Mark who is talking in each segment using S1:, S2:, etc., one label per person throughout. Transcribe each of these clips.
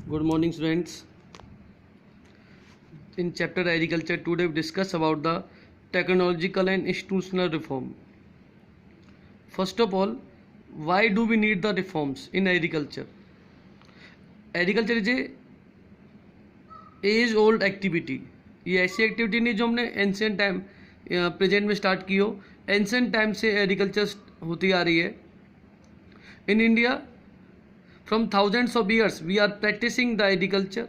S1: Good morning, students. In chapter agriculture, today we discuss about the technological and institutional reform. First of all, why do we need the reforms in agriculture? Agriculture is a age old activity. ये ऐसी activity नहीं जो हमने ancient time present में start की हो. Ancient time से agriculture होती आ रही है. In India from thousands of years we are practicing the agriculture,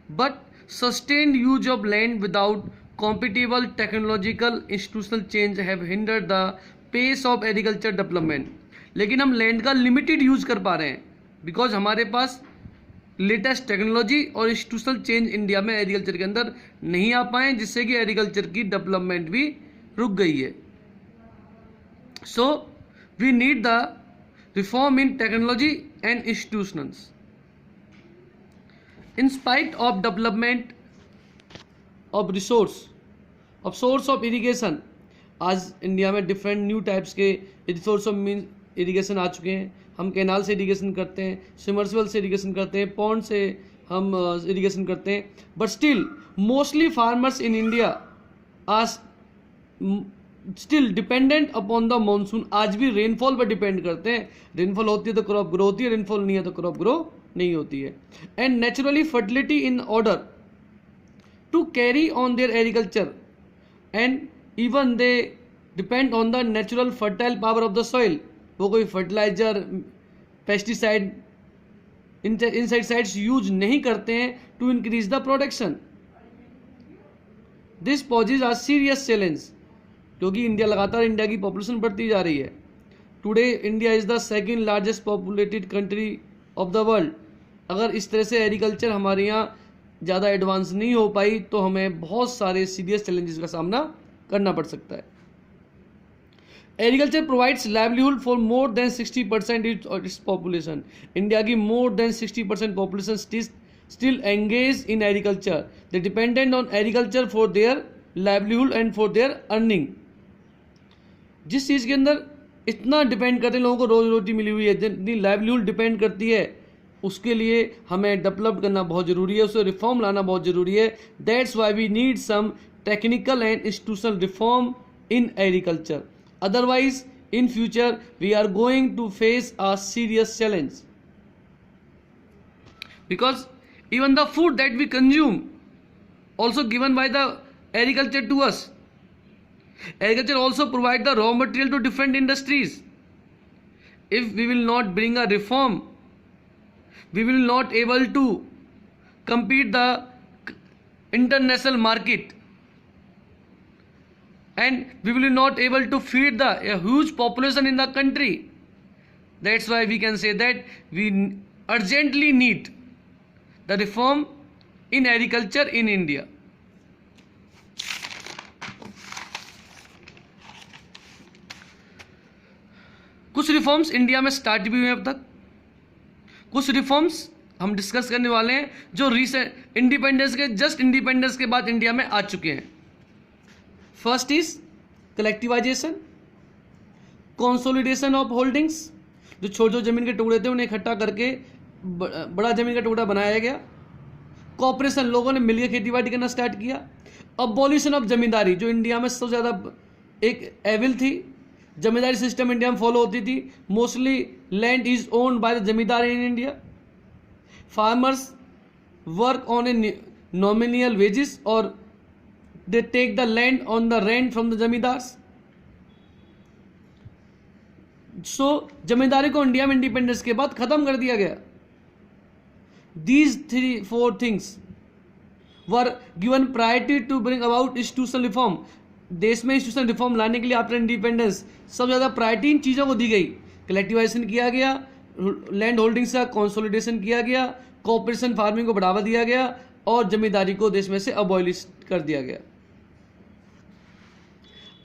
S1: but sustained use of land without compatible technological institutional change have hindered the pace of agriculture development. लेकिन हम land का limited use कर पा रहे हैं because हमारे पास latest technology और institutional change India में एग्रीकल्चर के अंदर नहीं आ पाए, जिससे कि एग्रीकल्चर की डेवलपमेंट भी रुक गई है. So we need the reform in technology and institutions. In spite of development of source of irrigation, आज इंडिया में डिफरेंट न्यू टाइप्स के सोर्स ऑफ मीन इरीगेशन आ चुके हैं. हम कैनाल से इरीगेशन करते हैं, सबमर्सिबल से इरीगेशन करते हैं, पॉन्ड से हम इरीगेशन करते हैं. But still mostly farmers in India are still dependent upon the monsoon. आज भी रेनफॉल पर डिपेंड करते हैं. रेनफॉल होती है तो क्रॉप ग्रो होती है, रेनफॉल नहीं है तो क्रॉप ग्रो नहीं होती है. And naturally fertility in order to carry on their agriculture and even they depend on the natural fertile power of the soil. वो कोई फर्टिलाइजर, पेस्टिसाइड, इंसेक्टिसाइड्स यूज नहीं करते हैं to increase the production. This poses are serious challenge, क्योंकि India की population बढ़ती जा रही है. Today India is the second largest populated country of the world. अगर इस तरह से एग्रीकल्चर हमारे यहाँ ज़्यादा एडवांस नहीं हो पाई तो हमें बहुत सारे सीरियस चैलेंजेस का सामना करना पड़ सकता है. Agriculture provides livelihood for more than 60% its population. India की more than 60% population still engage in agriculture. They dependent on agriculture for their livelihood and for their earning. जिस चीज़ के अंदर इतना डिपेंड करते हैं, लोगों को रोजी रोटी मिली हुई है, जितनी लाइवलीहुड डिपेंड करती है, उसके लिए हमें डेवलप करना बहुत ज़रूरी है, उसे रिफॉर्म लाना बहुत ज़रूरी है. That's why we need some technical and institutional reform in agriculture. Otherwise in future we are going to face a serious challenge, because even the food that we consume also given by the agriculture to us. Agriculture also provide the raw material to different industries. If we will not bring a reform, we will not able to compete the international market, and we will not able to feed a huge population in the country. That's why we can say that we urgently need the reform in agriculture in India. कुछ reforms India में start भी हुए अब तक. कुछ reforms हम discuss करने वाले हैं जो रीसेंट इंडिपेंडेंस के बाद इंडिया में आ चुके हैं. First is collectivisation, consolidation of holdings. जो छोटे छोटे जमीन के टुकड़े थे उन्हें इकट्ठा करके बड़ा जमीन का टुकड़ा बनाया गया. कॉपरेशन, लोगों ने मिलकर खेती बाड़ी करना स्टार्ट किया. अबॉलिशन ऑफ जमींदारी, जो इंडिया में सबसे ज़्यादा एक एविल थी. जमींदारी सिस्टम इंडिया में फॉलो होती थी. Mostly land is owned by the zamindar in India. Farmers work on a nominal wages और they take the land on the rent from the zamindars. So zamindari को इंडिया में इंडिपेंडेंस के बाद खत्म कर दिया गया. These 3-4 things were given priority to bring about institutional reform. देश में इंस्टीट्यूशनल रिफॉर्म लाने के लिए आफ्टर इंडिपेंडेंस सबसे ज़्यादा प्रायोरिटी इन चीज़ों को दी गई. कलेक्टिवाइजेशन किया गया, लैंड होल्डिंग्स का कंसोलिडेशन किया गया, कोऑपरेशन फार्मिंग को बढ़ावा दिया गया और जमींदारी को देश में से अबॉलिश कर दिया गया.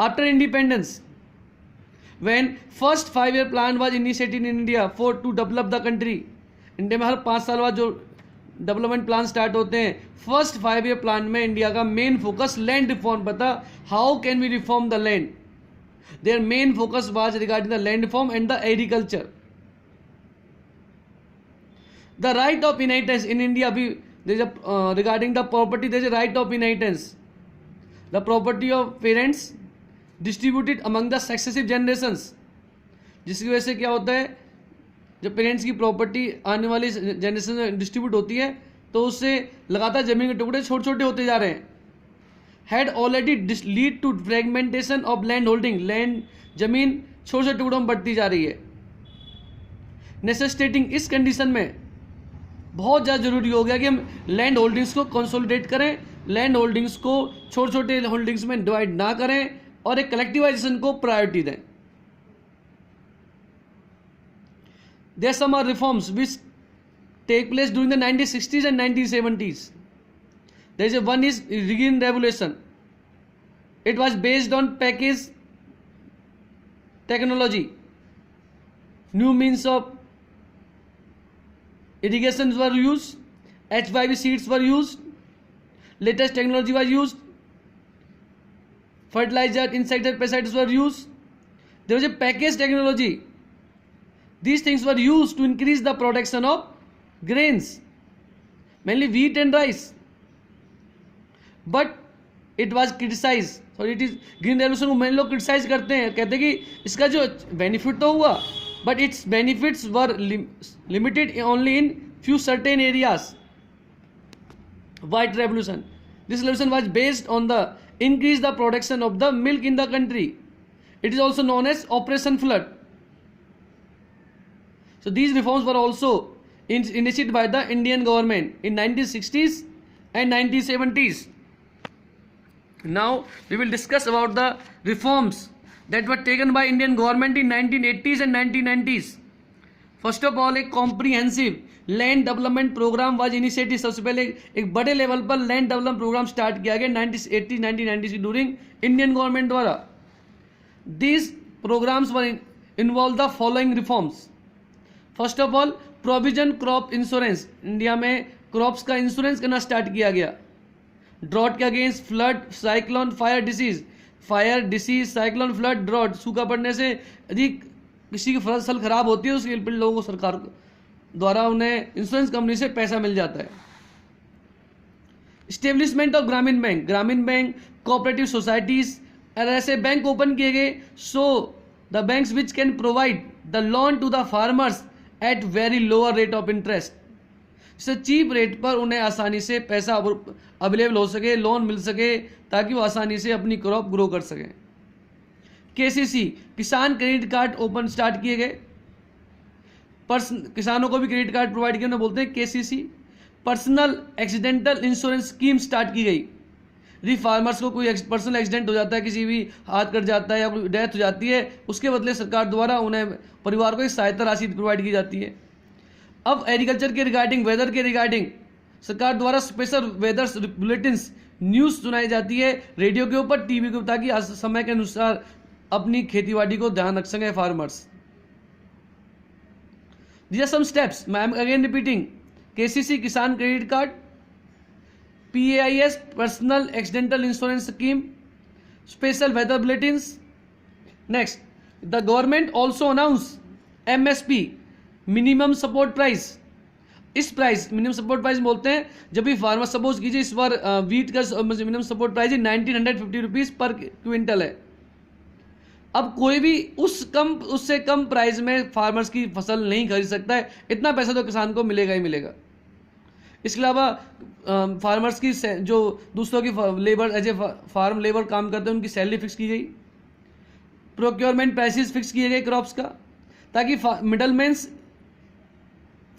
S1: After independence, when first 5-year plan was initiated in India for to develop the country. India में हर 5 साल बाद जो डेवलपमेंट प्लान स्टार्ट होते हैं, फर्स्ट 5-year प्लान में इंडिया का मेन फोकस लैंड रिफॉर्म पर था. How can we reform the land. Their main focus was regarding the land reform and the agriculture. The right of inheritance in India, there is a regarding the property, there is a right of inheritance. The property of parents distributed among the successive generations. जिसकी वजह से क्या होता है, जब parents की property आने वाली जनरेशन में डिस्ट्रीब्यूट होती है तो उससे लगातार जमीन के टुकड़े छोटे छोटे होते जा रहे हैं. Had already lead to fragmentation of land holding. Land जमीन छोटे छोटे टुकड़ों में बढ़ती जा रही है. नेसेसिटेटिंग, इस कंडीशन में बहुत ज़्यादा जरूरी हो गया कि हम लैंड होल्डिंग्स को कंसोलिडेट करें, लैंड होल्डिंग्स को छोटे छोटे होल्डिंग्स में डिवाइड ना करें और एक कलेक्टिवाइजेशन को प्रायोरिटी दें. There are some reforms which take place during the 1960s and 1970s. There is one is green revolution. It was based on package technology. New means of irrigation were used. HYV seeds were used. Latest technology was used. Fertilizer, insecticide, pesticides were used. There was a package technology. These things were used to increase the production of grains, mainly wheat and rice. But it was criticized. So it is green revolution को मैंने लोग criticise करते हैं, कहते हैं कि इसका जो बेनिफिट तो हुआ but its benefits were limited only in few certain areas. White revolution. This revolution was based on the increase the production of the milk in the country. It is also known as Operation Flood. So these reforms were also initiated by the Indian government in 1960s and 1970s. Now we will discuss about the reforms that were taken by Indian government in 1980s and 1990s. First of all, a comprehensive land development program was initiated. सबसे पहले एक बड़े level पर land development programme start किया गया 1980-1990 की during Indian government द्वारा. These programs were involve the following reforms. First of all, provision crop insurance. India में क्रॉप्स का इंश्योरेंस करना स्टार्ट किया गया. ड्रॉट के against, flood, cyclone, fire disease, cyclone, flood, drought, सूखा पड़ने से यदि किसी की फसल खराब होती है उसके लिए लोगों को सरकार द्वारा उन्हें इंश्योरेंस कंपनी से पैसा मिल जाता है. Establishment of Gramin bank. Gramin bank, cooperative societies और ऐसे बैंक ओपन किए गए. So the banks which can provide the loan to the farmers at very lower rate of interest. इससे चीप रेट पर उन्हें आसानी से पैसा अवेलेबल हो सके, लोन मिल सके, ताकि वो आसानी से अपनी क्रॉप ग्रो कर सकें. केसीसी, किसान क्रेडिट कार्ड ओपन स्टार्ट किए गए. किसानों को भी क्रेडिट कार्ड प्रोवाइड किया, बोलते हैं KCC. Personal accidental insurance scheme start की गई. यदि फार्मर्स को कोई पर्सनल एक्सीडेंट हो जाता है, किसी भी हाथ कट जाता है या कोई डेथ हो जाती है, उसके बदले सरकार द्वारा उन्हें परिवार को एक सहायता राशि प्रोवाइड की जाती है. अब एग्रीकल्चर के रिगार्डिंग, वेदर के रिगार्डिंग सरकार द्वारा स्पेशल वेदर बुलेटिन्स, न्यूज़ सुनाई जाती है रेडियो के ऊपर, टीवी के ऊपर, ताकि समय के अनुसार अपनी खेतीबाड़ी को ध्यान रख सकें farmers. These are some steps. I am again repeating. KCC, Kisan Credit Card. PAIS, Personal Accidental Insurance Scheme. Special Weather Bulletins. Next, the government also announced MSP, Minimum Support Price. इस प्राइस, मिनिमम सपोर्ट प्राइस बोलते हैं जब भी farmer, suppose कीजिए इस बार wheat का minimum support price 1950 rupees पर quintal है. अब कोई भी उससे कम प्राइस में फार्मर्स की फसल नहीं खरीद सकता है. इतना पैसा तो किसान को मिलेगा ही मिलेगा. इसके अलावा फार्मर्स की जो दूसरों की labour, as a farm labour काम करते हैं, उनकी सैलरी फिक्स की गई. प्रोक्योरमेंट प्राइसेस फिक्स किए गए क्रॉप्स का, ताकि मिडलमैन्स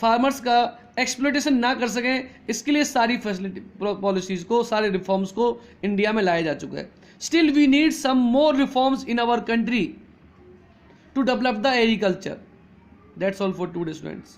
S1: फार्मर्स का एक्सप्लोटेशन ना कर सकें. इसके लिए सारी फैसिलिटी पॉलिसीज़ को, सारे रिफॉर्म्स को इंडिया में लाया जा चुका है. Still we need some more reforms in our country to develop the agriculture. That's all for today, students.